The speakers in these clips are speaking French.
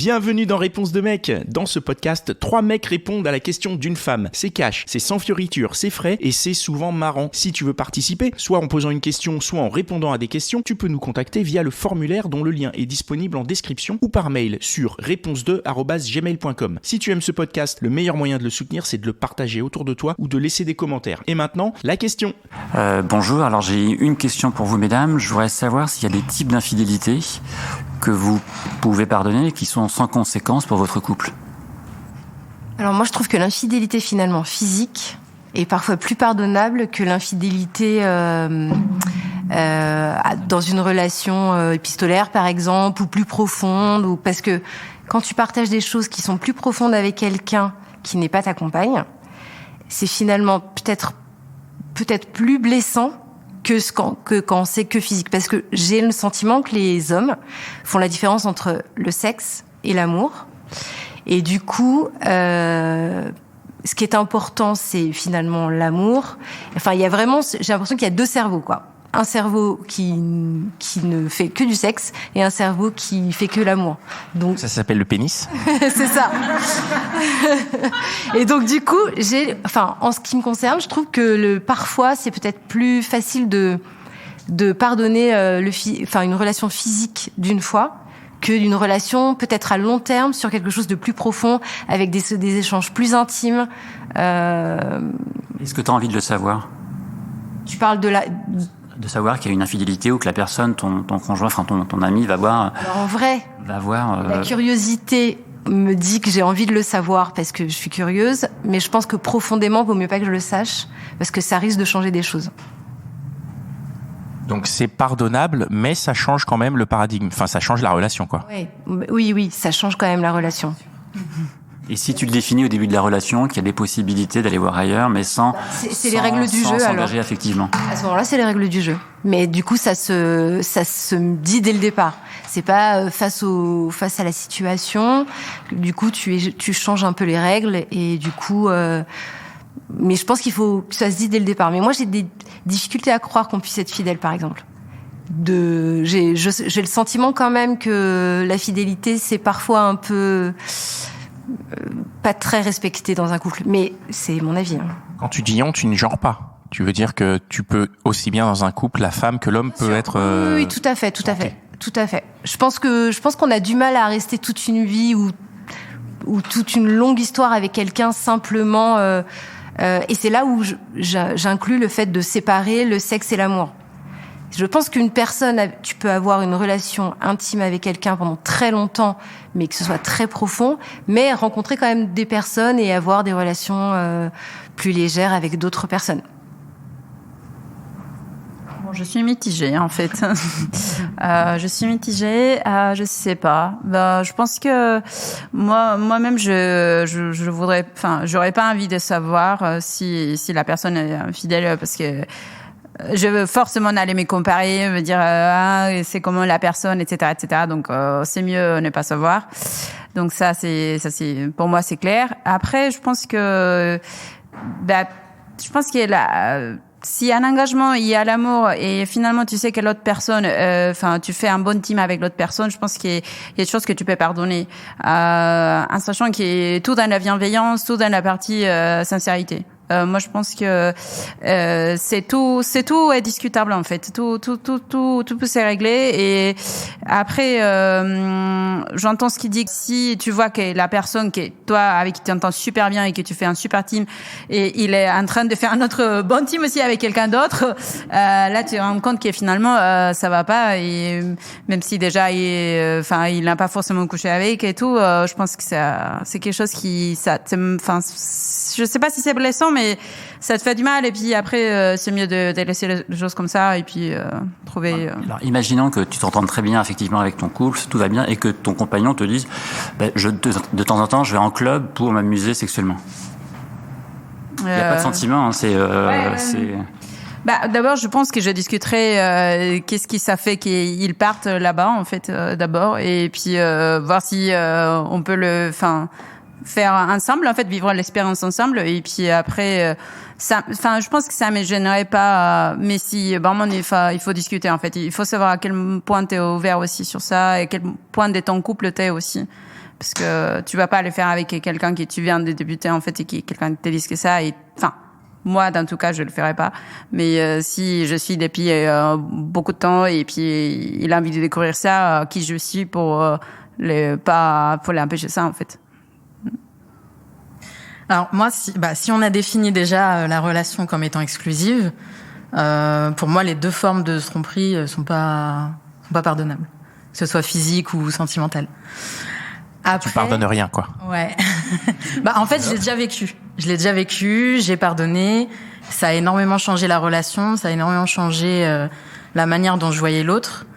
Bienvenue dans Réponse de mec. Dans ce podcast, 3 mecs répondent à la question d'une femme. C'est cash, c'est sans fioriture, c'est frais et c'est souvent marrant. Si tu veux participer, soit en posant une question, soit en répondant à des questions, tu peux nous contacter via le formulaire dont le lien est disponible en description ou par mail sur réponse2@gmail.com. Si tu aimes ce podcast, le meilleur moyen de le soutenir, c'est de le partager autour de toi ou de laisser des commentaires. Et maintenant, la question. Bonjour, alors j'ai une question pour vous mesdames. Je voudrais savoir s'il y a des types d'infidélité que vous pouvez pardonner et qui sont sans conséquence pour votre couple. Alors moi je trouve que l'infidélité finalement physique est parfois plus pardonnable que l'infidélité dans une relation épistolaire par exemple, ou plus profonde, ou parce que quand tu partages des choses qui sont plus profondes avec quelqu'un qui n'est pas ta compagne, c'est finalement peut-être plus blessant que quand c'est que physique. Parce que j'ai le sentiment que les hommes font la différence entre le sexe et l'amour. Et du coup, ce qui est important, c'est finalement l'amour. Enfin, il y a vraiment, j'ai l'impression qu'il y a 2 cerveaux, quoi. Un cerveau qui ne fait que du sexe et un cerveau qui fait que l'amour. Donc Ça s'appelle le pénis. c'est ça. Et donc du coup, en ce qui me concerne, je trouve que parfois c'est peut-être plus facile de pardonner une relation physique d'une fois que d'une relation peut-être à long terme sur quelque chose de plus profond avec des échanges plus intimes. Est-ce que tu as envie de le savoir ? Tu parles De savoir qu'il y a une infidélité ou que la personne, ton conjoint, enfin ton ami va voir... Alors en vrai, la curiosité me dit que j'ai envie de le savoir parce que je suis curieuse, mais je pense que profondément, il vaut mieux pas que je le sache parce que ça risque de changer des choses. Donc c'est pardonnable, mais ça change quand même le paradigme. Enfin, ça change la relation, quoi. Oui, ça change quand même la relation. Et si tu le définis au début de la relation, qu'il y a des possibilités d'aller voir ailleurs, mais sans les règles du jeu, s'engager affectivement. À ce moment-là, c'est les règles du jeu. Mais du coup, ça se dit dès le départ. C'est pas face à la situation. Du coup, tu changes un peu les règles et du coup. Mais je pense qu'il faut que ça se dise dès le départ. Mais moi, j'ai des difficultés à croire qu'on puisse être fidèle, par exemple. J'ai le sentiment quand même que la fidélité, c'est parfois un peu pas très respecté dans un couple, mais c'est mon avis. Quand tu dis on, tu ne genres pas. Tu veux dire que tu peux aussi bien dans un couple, la femme que l'homme peut être... Oui, tout à fait. Je pense qu'on a du mal à rester toute une vie ou toute une longue histoire avec quelqu'un simplement... et c'est là où j'inclus le fait de séparer le sexe et l'amour. Je pense qu'une personne, tu peux avoir une relation intime avec quelqu'un pendant très longtemps, mais que ce soit très profond, mais rencontrer quand même des personnes et avoir des relations plus légères avec d'autres personnes. Bon, je suis mitigée, en fait. Je sais pas. Je pense que moi-même, je voudrais, j'aurais pas envie de savoir si la personne est fidèle parce que je veux forcément aller me comparer, me dire c'est comment la personne, etc., etc. Donc c'est mieux ne pas savoir. Donc ça c'est pour moi c'est clair. Après je pense que s'il y a un engagement, il y a l'amour et finalement tu sais que l'autre personne, tu fais un bon team avec l'autre personne, je pense qu'il y a des choses que tu peux pardonner, en sachant qu'il y a tout dans la bienveillance, tout dans la partie sincérité. Moi, je pense que c'est tout est discutable en fait. Tout peut se régler. Et après, j'entends ce qu'il dit. Si tu vois que la personne avec qui tu entends super bien et que tu fais un super team, et il est en train de faire un autre bon team aussi avec quelqu'un d'autre, là tu te rends compte que finalement ça va pas. Et même si déjà il n'a pas forcément couché avec et tout, je pense que c'est quelque chose qui je sais pas si c'est blessant, mais ça te fait du mal et puis après c'est mieux de laisser les choses comme ça et puis trouver Alors imaginons que tu t'entendes très bien effectivement avec ton couple, tout va bien et que ton compagnon te dise de temps en temps je vais en club pour m'amuser sexuellement. Il n'y a pas de sentiment, hein, c'est d'abord je pense que je discuterai qu'est-ce qui ça fait qu'ils partent là-bas en fait d'abord et puis voir si on peut faire ensemble, en fait, vivre l'expérience ensemble. Et puis après, je pense que ça me gênerait pas, mais si, vraiment, il faut discuter, en fait. Il faut savoir à quel point t'es ouvert aussi sur ça et à quel point de ton couple t'es aussi. Parce que tu vas pas le faire avec quelqu'un qui tu viens de débuter, en fait, et qui quelqu'un te dise que ça. Et, enfin, moi, dans tout cas, je le ferai pas. Mais si je suis depuis beaucoup de temps et puis il a envie de découvrir ça, qui je suis pour pour l'empêcher ça, en fait. Alors moi, si on a défini déjà la relation comme étant exclusive, pour moi, les 2 formes de tromperie sont pas pardonnables, que ce soit physique ou sentimentale. Après, tu pardonnes rien, quoi. Ouais. En fait, je l'ai déjà vécu, j'ai pardonné. Ça a énormément changé la relation, ça a énormément changé la manière dont je voyais l'autre.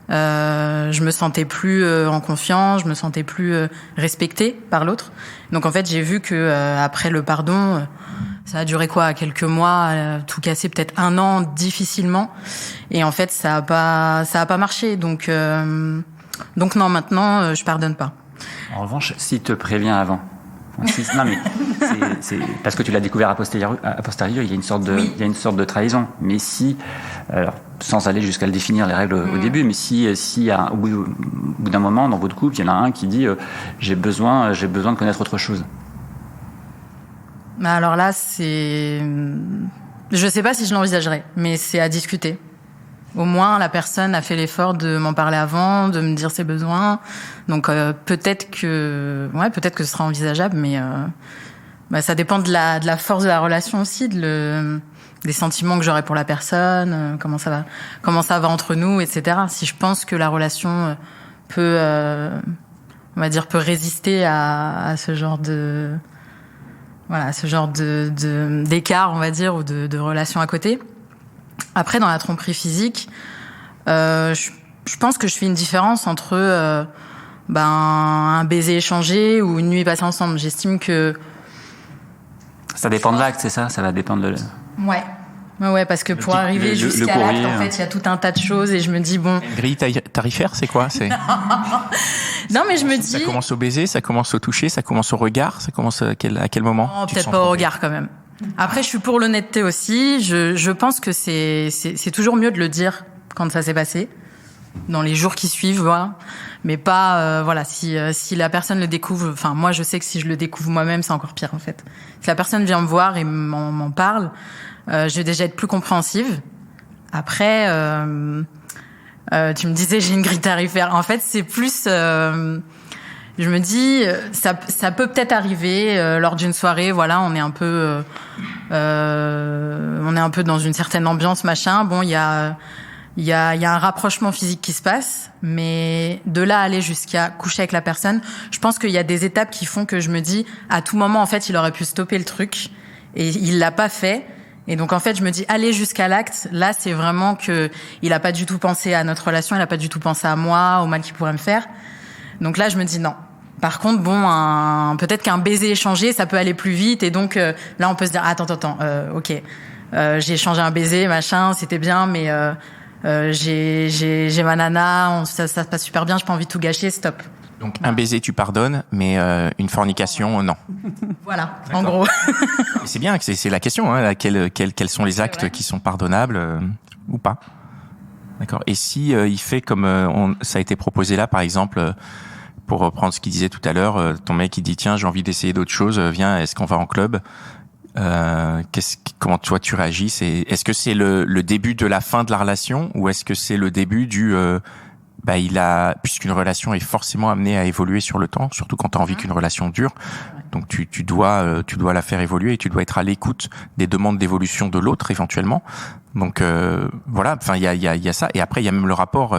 Je me sentais plus en confiance, je me sentais plus respectée par l'autre. Donc en fait, j'ai vu que après le pardon, ça a duré quelques mois, tout cassé, peut-être 1 an difficilement. Et en fait, ça a pas marché. Donc non, maintenant, je pardonne pas. En revanche, s'il te prévient avant, non mais c'est parce que tu l'as découvert a posteriori, il y a une sorte de trahison. Mais si, alors, sans aller jusqu'à le définir les règles au début, mais si au bout d'un moment dans votre couple, il y en a un qui dit j'ai besoin de connaître autre chose. Alors là, je sais pas si je l'envisagerais, mais c'est à discuter. Au moins, la personne a fait l'effort de m'en parler avant, de me dire ses besoins. Donc peut-être que ce sera envisageable, mais ça dépend de la force de la relation aussi, des sentiments que j'aurai pour la personne, comment ça va entre nous, etc. Si je pense que la relation peut résister à ce genre d'écart, on va dire, ou de relation à côté. Après, dans la tromperie physique, je pense que je fais une différence entre un baiser échangé ou une nuit passée ensemble. J'estime que ça dépend de l'acte, c'est ça. Ça va dépendre de. Ouais, parce que pour arriver jusqu'à l'acte, en fait, il y a tout un tas de choses et je me dis bon. Grille tarifaire, c'est quoi? Non, mais je me dis. Ça commence au baiser, ça commence au toucher, ça commence au regard, ça commence à quel moment? Non, peut-être pas au regard quand même. Après, je suis pour l'honnêteté aussi. Je pense que c'est toujours mieux de le dire quand ça s'est passé, dans les jours qui suivent, voilà. Mais pas, si la personne le découvre, enfin, moi, je sais que si je le découvre moi-même, c'est encore pire, en fait. Si la personne vient me voir et m'en parle, je vais déjà être plus compréhensive. Après, tu me disais, j'ai une grille tarifaire. En fait, c'est plus, je me dis, ça peut peut-être arriver lors d'une soirée. Voilà, on est un peu dans une certaine ambiance, machin. Bon, il y a un rapprochement physique qui se passe, mais de là à aller jusqu'à coucher avec la personne, je pense qu'il y a des étapes qui font que je me dis, à tout moment, en fait, il aurait pu stopper le truc et il l'a pas fait. Et donc, en fait, je me dis, aller jusqu'à l'acte, là, c'est vraiment que il a pas du tout pensé à notre relation, il a pas du tout pensé à moi, au mal qu'il pourrait me faire. Donc là, je me dis non. Par contre, peut-être qu'un baiser échangé, ça peut aller plus vite. Et donc, là, on peut se dire, attends, ok. J'ai échangé un baiser, machin, c'était bien, mais j'ai ma nana, ça se passe super bien, j'ai pas envie de tout gâcher, stop. Donc, un baiser, tu pardonnes, mais une fornication, non. Voilà, en gros. C'est bien, c'est la question, hein, quels sont les actes qui sont pardonnables ou pas. D'accord. Et si il fait comme ça a été proposé là, par exemple, pour reprendre ce qu'il disait tout à l'heure, ton mec il dit tiens, j'ai envie d'essayer d'autres choses, viens, est-ce qu'on va en club? Comment toi tu réagis? Est-ce que c'est le début de la fin de la relation ou est-ce que c'est le début du puisqu'une relation est forcément amenée à évoluer sur le temps, surtout quand tu as envie qu'une relation dure. Donc tu dois la faire évoluer et tu dois être à l'écoute des demandes d'évolution de l'autre éventuellement. Donc voilà, enfin il y a ça, et après il y a même le rapport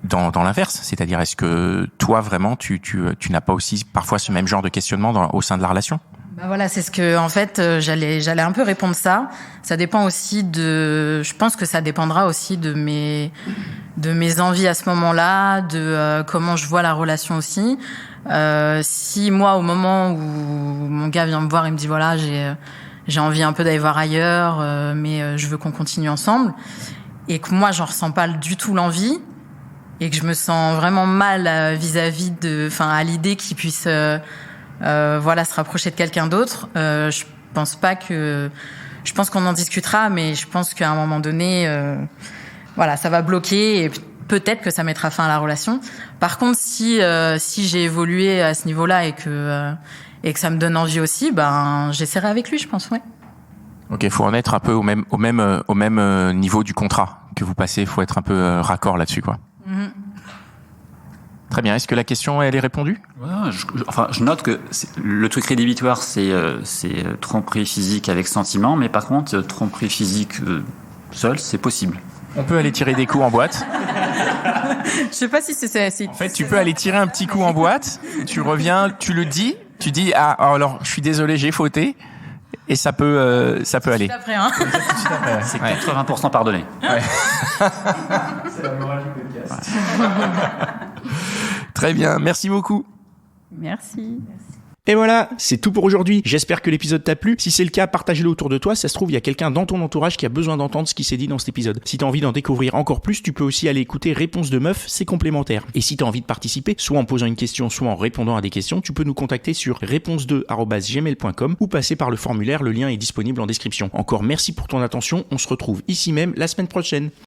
dans l'inverse, c'est-à-dire est-ce que toi vraiment tu n'as pas aussi parfois ce même genre de questionnement au sein de la relation? Voilà, c'est ce que, en fait, j'allais un peu répondre ça. Ça dépend aussi je pense que ça dépendra aussi de mes envies à ce moment-là, de comment je vois la relation aussi. Si moi, au moment où mon gars vient me voir, il me dit voilà, j'ai envie un peu d'aller voir ailleurs, mais je veux qu'on continue ensemble, et que moi, j'en ressens pas du tout l'envie, et que je me sens vraiment mal vis-à-vis à l'idée qu'il puisse se rapprocher de quelqu'un d'autre. Je pense qu'on en discutera, mais je pense qu'à un moment donné, ça va bloquer. Et peut-être que ça mettra fin à la relation. Par contre, si j'ai évolué à ce niveau-là et que ça me donne envie aussi, j'essaierai avec lui, je pense, ouais. Ok, faut en être un peu au même niveau du contrat que vous passez. Faut être un peu raccord là-dessus, quoi. Très bien. Est-ce que la question elle est répondue ? Ouais, je note que le truc rédhibitoire, c'est tromperie physique avec sentiment, mais par contre, tromperie physique seule, c'est possible. On peut aller tirer des coups en boîte. Je sais pas si c'est. En fait, tu peux aller tirer un petit coup en boîte. Tu reviens, tu le dis. Tu dis alors je suis désolé, j'ai fauté. Et ça peut aller. Tout après, hein. C'est 80% pardonné. Ouais. C'est la morale du podcast. Très bien, merci beaucoup. Merci. Et voilà, c'est tout pour aujourd'hui. J'espère que l'épisode t'a plu. Si c'est le cas, partage-le autour de toi. Ça se trouve, il y a quelqu'un dans ton entourage qui a besoin d'entendre ce qui s'est dit dans cet épisode. Si t'as envie d'en découvrir encore plus, tu peux aussi aller écouter Réponse de Meuf, c'est complémentaire. Et si t'as envie de participer, soit en posant une question, soit en répondant à des questions, tu peux nous contacter sur réponse2@gmail.com ou passer par le formulaire. Le lien est disponible en description. Encore merci pour ton attention. On se retrouve ici même la semaine prochaine.